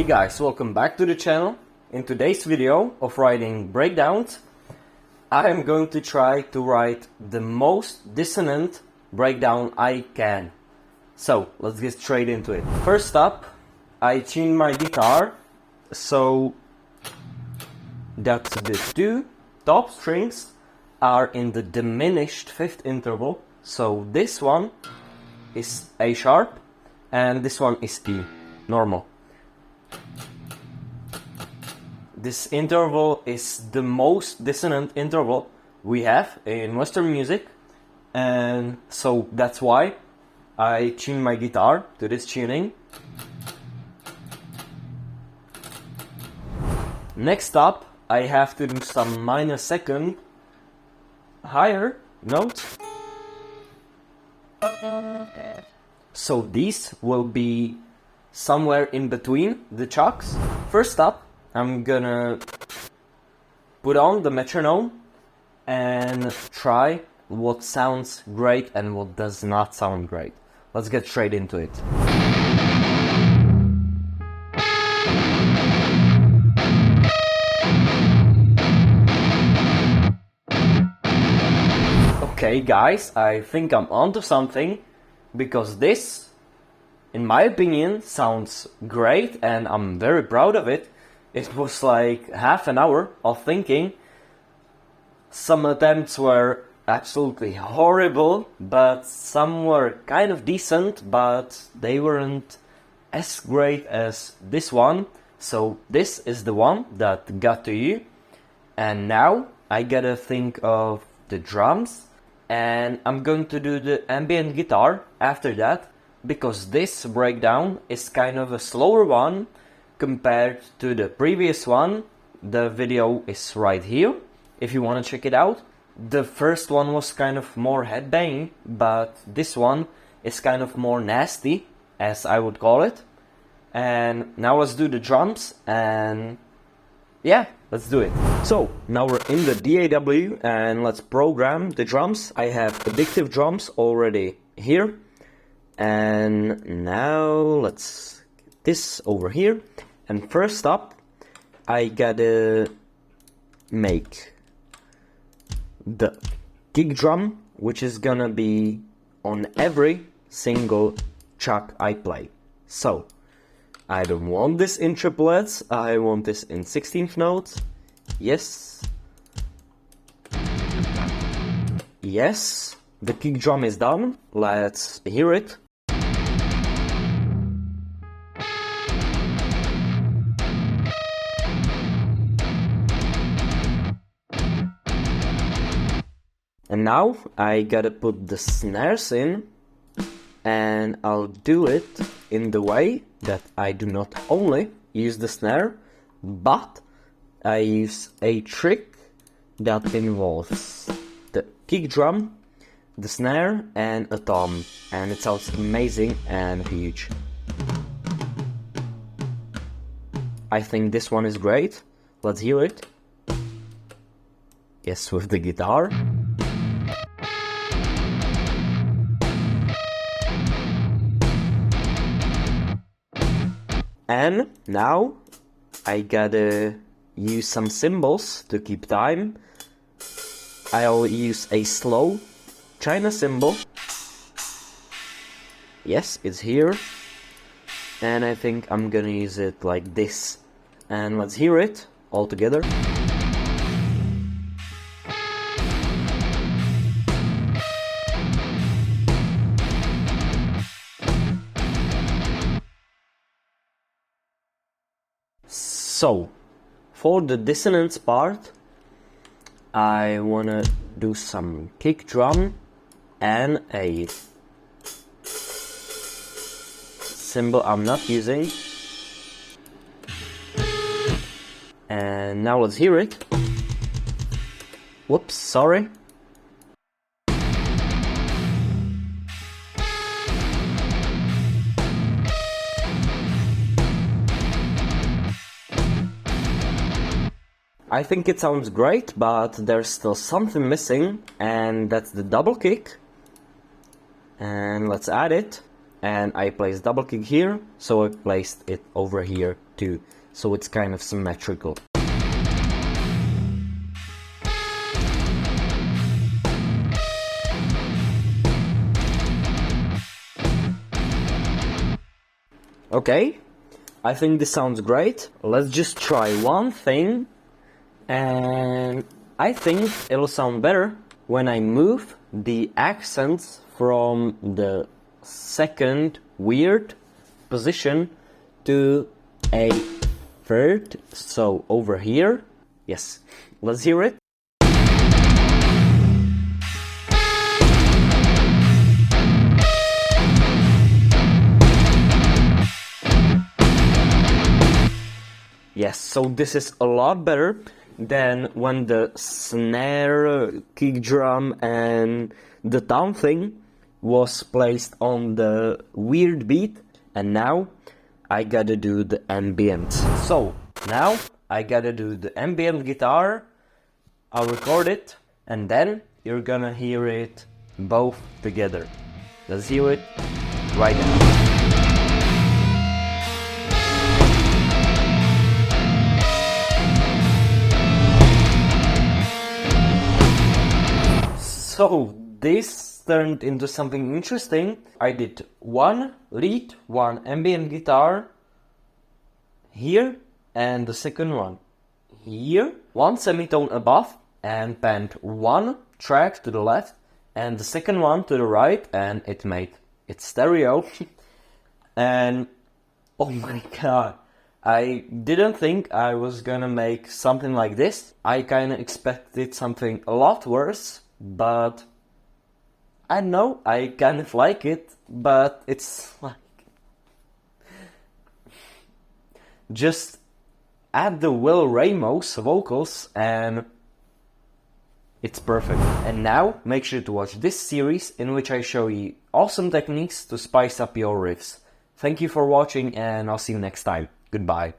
guys, welcome back to the channel. In today's video of writing breakdowns, I am going to try to write the most dissonant breakdown I can. So let's get straight into it. First up, I tune my guitar so that the two top strings are in the diminished fifth interval. So this one is A sharp and this one is E, normal. This interval is the most dissonant interval we have in Western music, and so that's why I tune my guitar to this tuning. Next up, I have to do some minor second higher notes. So these will be somewhere in between the chucks. First up, I'm gonna put on the metronome and try what sounds great and what does not sound great. Let's get straight into it. Okay guys, I think I'm onto something, because this, in my opinion, sounds great and I'm very proud of it. It was like half an hour of thinking. Some attempts were absolutely horrible, but some were kind of decent, but they weren't as great as this one. So this is the one that got to you. And now I gotta think of the drums, and I'm going to do the ambient guitar after that, because this breakdown is kind of a slower one compared to the previous one. The video is right here if you want to check it out. The first one was kind of more headbanging, but this one is kind of more nasty, as I would call it. And now let's do the drums, and yeah, let's do it. So now we're in the DAW and let's program the drums. I have Addictive drums already here, and now let's get this over here. And first up, I gotta make the kick drum, which is gonna be on every single chuck I play. So I don't want this in triplets, I want this in 16th notes. Yes. Yes, the kick drum is done. Let's hear it. And now I gotta put the snares in, and I'll do it in the way that I do not only use the snare, but I use a trick that involves the kick drum, the snare, and a tom, and it sounds amazing and huge. I think this one is great. Let's hear it. Yes, with the guitar. And now I gotta use some cymbals to keep time. I'll use a slow China cymbal. Yes, it's here. And I think I'm gonna use it like this. And let's hear it all together. So, for the dissonance part, I wanna do some kick drum and a cymbal I'm not using. And now let's hear it. Whoops, sorry. I think it sounds great, but there's still something missing, and that's the double kick. And let's add it. And I placed double kick here, so I placed it over here too, so it's kind of symmetrical. Okay, I think this sounds great. Let's just try one thing, and I think it'll sound better when I move the accents from the second weird position to a third, so over here. Yes, let's hear it. Yes, so this is a lot better than when the snare, kick drum and the tom thing was placed on the weird beat, and now I gotta do the ambient. So now I gotta do the ambient guitar, I'll record it, and then you're gonna hear it both together. Let's hear it right now. So this turned into something interesting. I did one lead, one ambient guitar here, and the second one here, one semitone above, and panned one track to the left and the second one to the right, and it made it stereo. And oh my god, I didn't think I was gonna make something like this. I kinda expected something a lot worse, but I know I kind of like it, but it's like just add the Will Ramos vocals and it's perfect. And now make sure to watch this series in which I show you awesome techniques to spice up your riffs. Thank you for watching, and I'll see you next time. Goodbye.